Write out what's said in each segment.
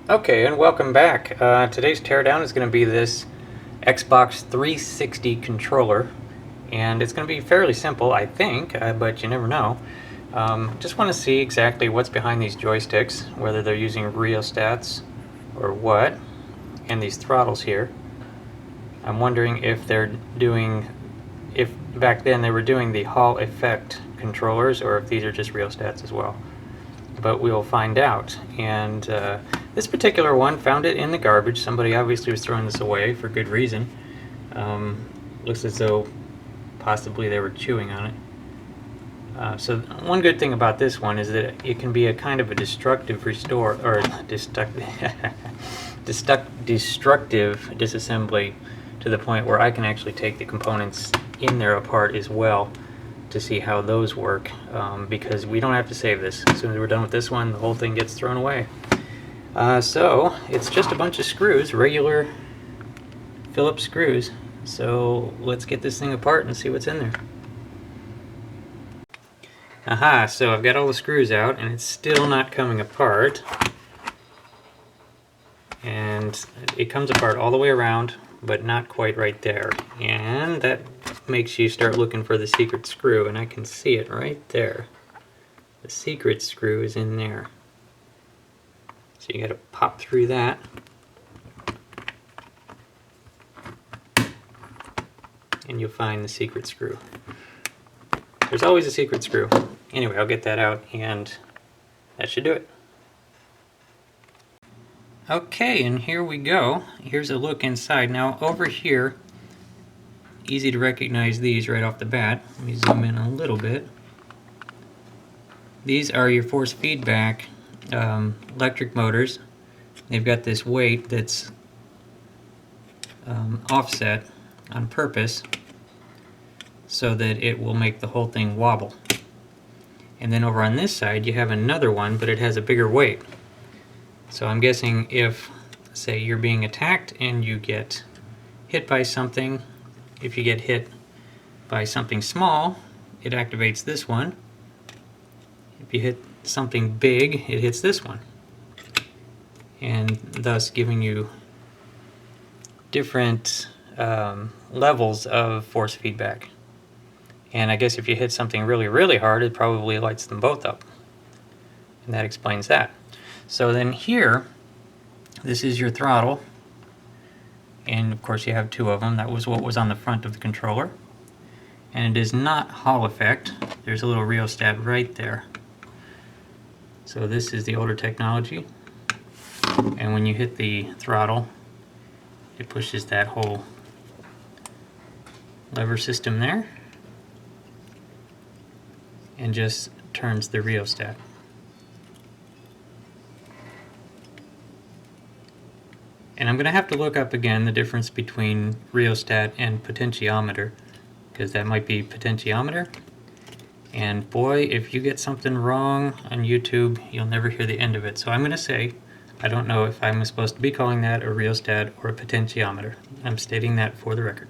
Okay, and welcome back. Today's teardown is going to be this Xbox 360 controller, and it's going to be fairly simple, I think, but you never know. Just want to see exactly what's behind these joysticks, whether they're using rheostats or what, and these throttles here. I'm wondering if if back then they were doing the Hall effect controllers, or if these are just rheostats as well. But we'll find out. And this particular one found it in the garbage. Somebody obviously was throwing this away for good reason. Looks as though possibly they were chewing on it. So one good thing about this one is that it can be a kind of a destructive restore, or destructive disassembly, to the point where I can actually take the components in there apart as well to see how those work, because we don't have to save this. As soon as we're done with this one, the whole thing gets thrown away. So it's just a bunch of screws, regular Phillips screws. So let's get this thing apart and see what's in there. Aha, so I've got all the screws out and it's still not coming apart. And it comes apart all the way around, but not quite right there. And that makes you start looking for the secret screw, and I can see it right there. The secret screw is in there. So you gotta pop through that. And you'll find the secret screw. There's always a secret screw. Anyway, I'll get that out and that should do it. Okay, and here we go. Here's a look inside. Now over here, easy to recognize these right off the bat. Let me zoom in a little bit. These are your force feedback electric motors. They've got this weight that's offset on purpose so that it will make the whole thing wobble. And then over on this side you have another one, but it has a bigger weight. So I'm guessing if, say, you're being attacked and you get hit by something, if you get hit by something small, it activates this one. If you hit something big, it hits this one. And thus giving you different levels of force feedback. And I guess if you hit something really, really hard, it probably lights them both up. And that explains that. So then here, this is your throttle. And of course you have two of them. That was what was on the front of the controller. And it is not Hall effect. There's a little rheostat right there. So this is the older technology. And when you hit the throttle, it pushes that whole lever system there and just turns the rheostat. And I'm going to have to look up again the difference between rheostat and potentiometer, because that might be potentiometer. And boy, if you get something wrong on YouTube, you'll never hear the end of it. So I'm going to say, I don't know if I'm supposed to be calling that a rheostat or a potentiometer. I'm stating that for the record.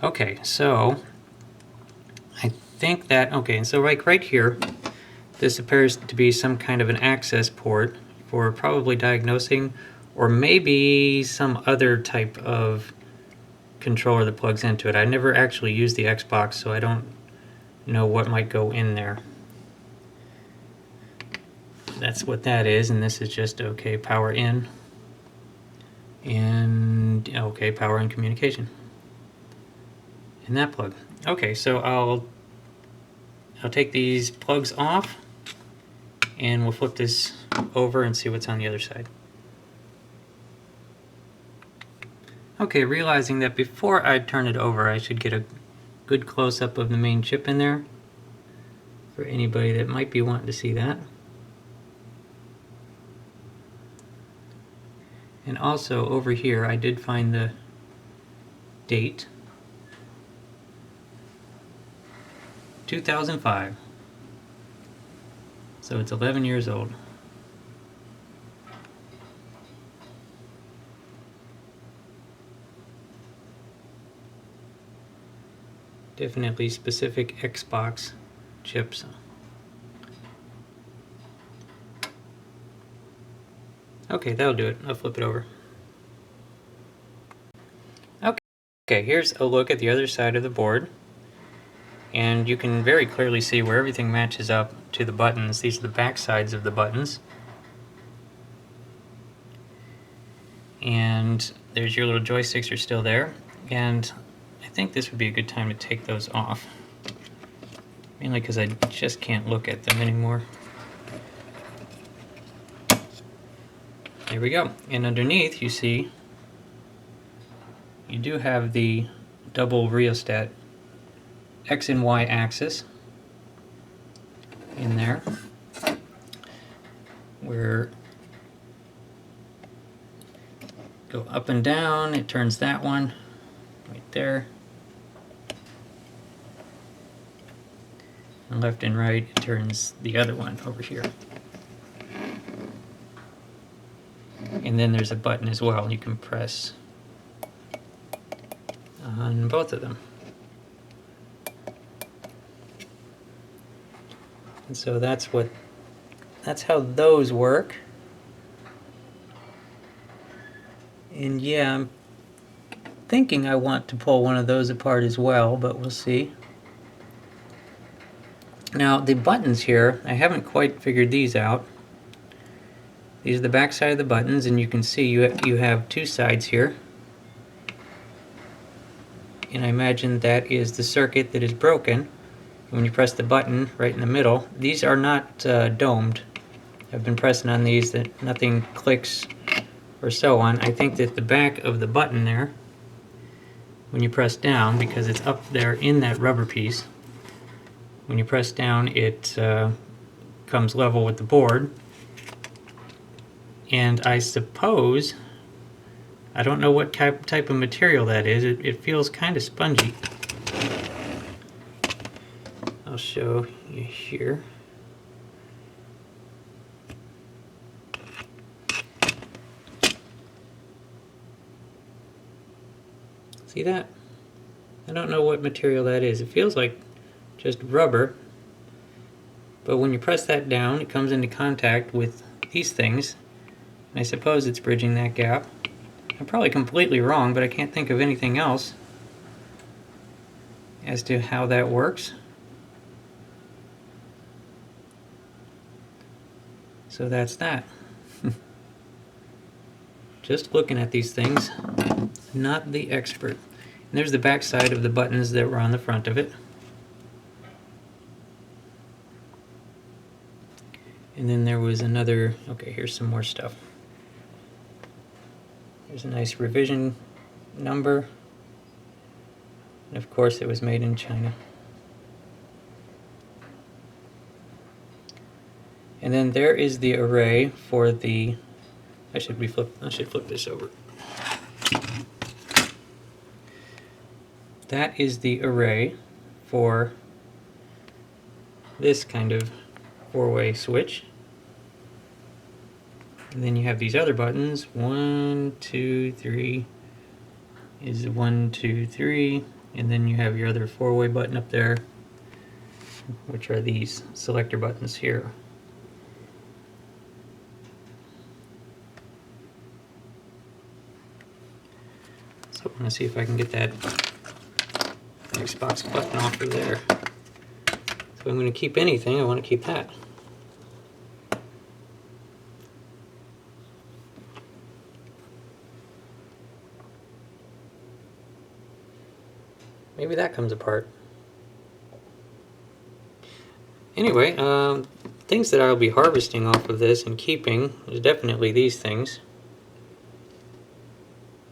Okay, so I think that, okay, and so right here, this appears to be some kind of an access port for probably diagnosing, or maybe some other type of controller that plugs into it. I never actually used the Xbox, so I don't know what might go in there. That's what that is, and this is just okay, power in, and okay, power and communication. And that plug. Okay, so I'll take these plugs off, and we'll flip this over and see what's on the other side. Okay, realizing that before I turn it over, I should get a good close-up of the main chip in there for anybody that might be wanting to see that. And also over here, I did find the date, 2005. So it's 11 years old. Definitely specific Xbox chips. Okay, that'll do it. I'll flip it over. Okay, here's a look at the other side of the board. And you can very clearly see where everything matches up to the buttons. These are the back sides of the buttons. And there's your little joysticks are still there. And I think this would be a good time to take those off. Mainly because I just can't look at them anymore. There we go. And underneath you see you do have the double rheostat X and Y axis in there, where go up and down, it turns that one right there, and left and right it turns the other one over here. And then there's a button as well you can press on both of them. And so that's how those work. And yeah, I'm thinking I want to pull one of those apart as well, but we'll see. Now the buttons here, I haven't quite figured these out. These are the back side of the buttons, and you can see you have two sides here. And I imagine that is the circuit that is broken. When you press the button right in the middle, these are not domed. I've been pressing on these that nothing clicks or so on. I think that the back of the button there, when you press down, because it's up there in that rubber piece, when you press down it comes level with the board. And I suppose, I don't know what type of material that is, it feels kind of spongy. I'll show you here. See that? I don't know what material that is. It feels like just rubber, but when you press that down, it comes into contact with these things, and I suppose it's bridging that gap. I'm probably completely wrong, but I can't think of anything else as to how that works. So that's that. Just looking at these things, not the expert. And there's the back side of the buttons that were on the front of it. And then there was another, okay, here's some more stuff. There's a nice revision number. And of course it was made in China. And then there is the array for the, I should flip this over. That is the array for this kind of four-way switch. And then you have these other buttons, 1, 2, 3 is 1, 2, 3, and then you have your other four-way button up there, which are these selector buttons here. So I'm going to see if I can get that Xbox button off of there. So I'm going to keep anything, I want to keep that. Maybe that comes apart. Anyway, things that I'll be harvesting off of this and keeping is definitely these things.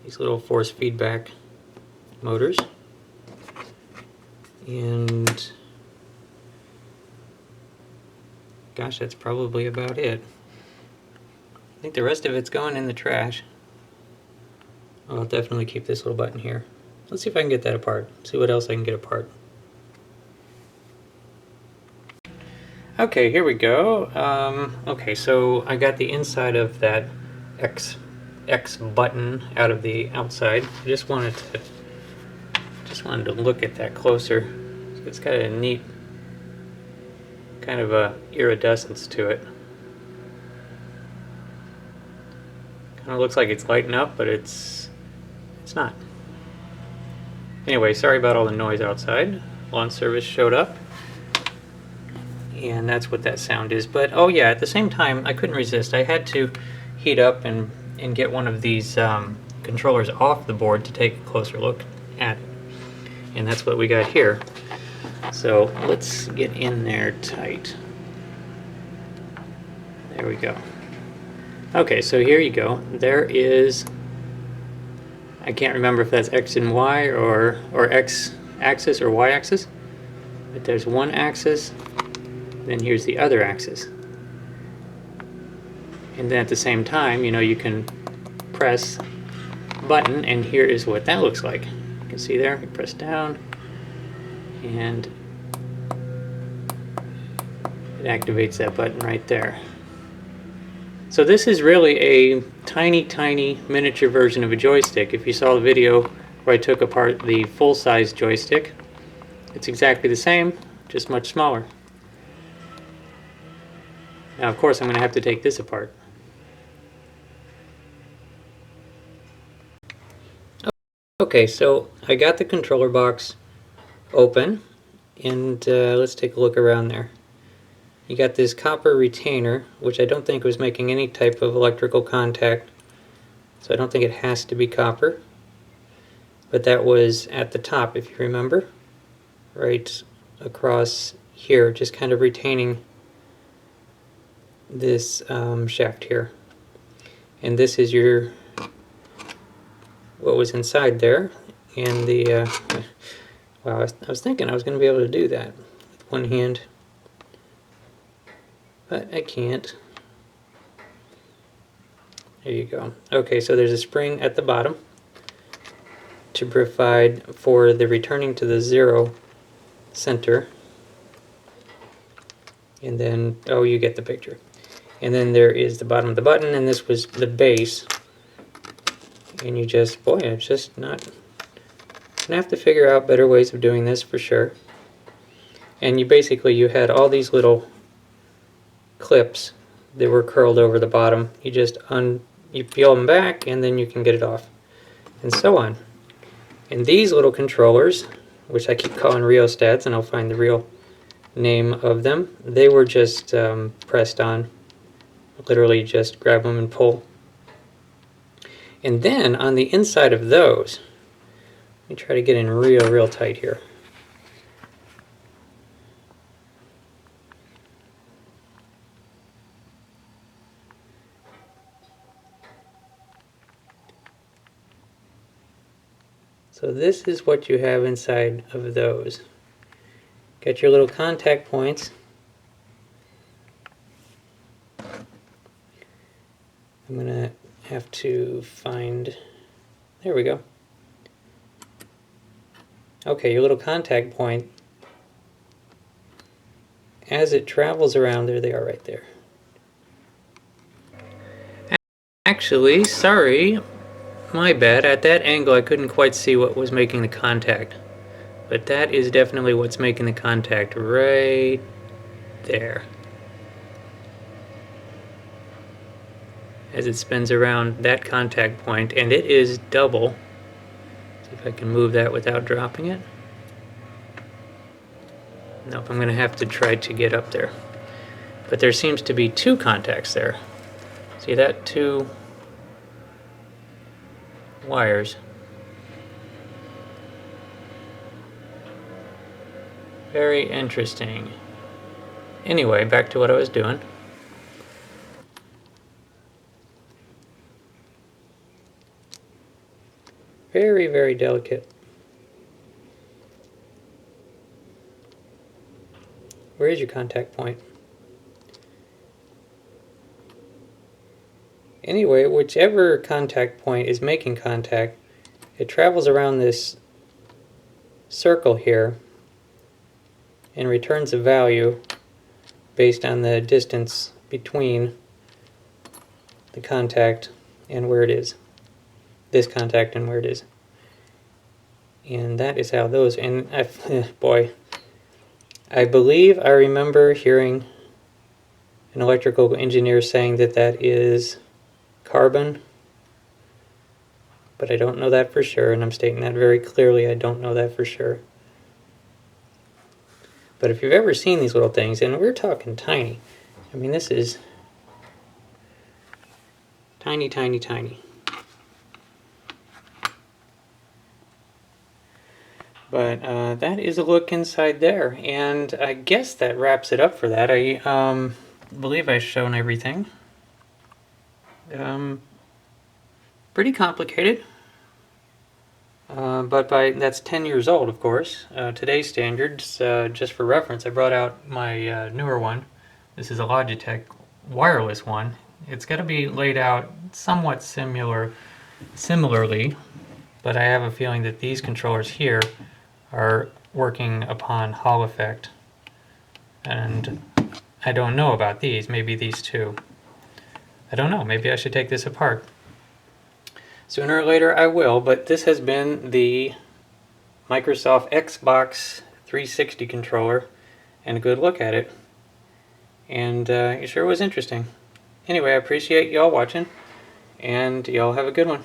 These little force feedback motors. And gosh, that's probably about it. I think the rest of it's going in the trash. I'll definitely keep this little button here. Let's see if I can get that apart. See what else I can get apart. Okay, here we go. Okay, so I got the inside of that X button out of the outside. I just wanted to look at that closer. It's got a neat kind of a iridescence to it. It looks like it's lighting up, but it's not. Anyway, sorry about all the noise outside. Lawn service showed up, and that's what that sound is. But oh yeah, at the same time, I couldn't resist. I had to heat up and get one of these controllers off the board to take a closer look at it. And that's what we got here. So let's get in there tight. There we go. Okay, so here you go. There is, I can't remember if that's X and Y or X axis or Y axis, but there's one axis, then here's the other axis. And then at the same time, you know, you can press button, and here is what that looks like. You can see there, you press down, and it activates that button right there. So this is really a tiny miniature version of a joystick. If you saw the video where I took apart the full-size joystick, it's exactly the same, just much smaller. Now of course I'm going to have to take this apart. Okay, so I got the controller box open, and let's take a look around there. You got this copper retainer, which I don't think was making any type of electrical contact, so I don't think it has to be copper. But that was at the top, if you remember, right across here, just kind of retaining this shaft here. And this is your what was inside there, and the wow, I was thinking I was going to be able to do that with one hand, but I can't. There you go. Okay, so there's a spring at the bottom to provide for the returning to the 0 center, and then, oh, you get the picture. And then there is the bottom of the button, and this was the base. And you just, boy, it's just not, gonna have to figure out better ways of doing this for sure. And you basically, you had all these little clips that were curled over the bottom. You just you peel them back, and then you can get it off, and so on. And these little controllers, which I keep calling rheostats, and I'll find the real name of them, they were just pressed on. Literally just grab them and pull. And then on the inside of those, let me try to get in real tight here. So this is what you have inside of those. Got your little contact points. I'm gonna have to find, there we go. Okay, your little contact point, as it travels around, there they are right there. Actually, sorry, my bad, at that angle I couldn't quite see what was making the contact, but that is definitely what's making the contact right there. As it spins around that contact point, and it is double. See if I can move that without dropping it. Nope, I'm going to have to try to get up there. But there seems to be 2 contacts there. See that? 2 wires. Very interesting. Anyway, back to what I was doing. Very delicate. Where is your contact point? Anyway, whichever contact point is making contact, it travels around this circle here and returns a value based on the distance between the contact and where it is. This contact and where it is. And that is how those, and boy, I believe I remember hearing an electrical engineer saying that that is carbon but I don't know that for sure, and I'm stating that very clearly. I don't know that for sure. But if you've ever seen these little things, and we're talking tiny, I mean, this is tiny, tiny, tiny. But that is a look inside there, and I guess that wraps it up for that. I believe I've shown everything. Pretty complicated, but that's 10 years old, of course. Today's standards, just for reference, I brought out my newer one. This is a Logitech wireless one. It's got to be laid out somewhat similarly, but I have a feeling that these controllers here are working upon Hall effect, and I don't know about these. Maybe these two. I don't know. Maybe I should take this apart. Sooner or later I will, but this has been the Microsoft Xbox 360 controller, and a good look at it. And it sure was interesting. Anyway, I appreciate y'all watching, and y'all have a good one.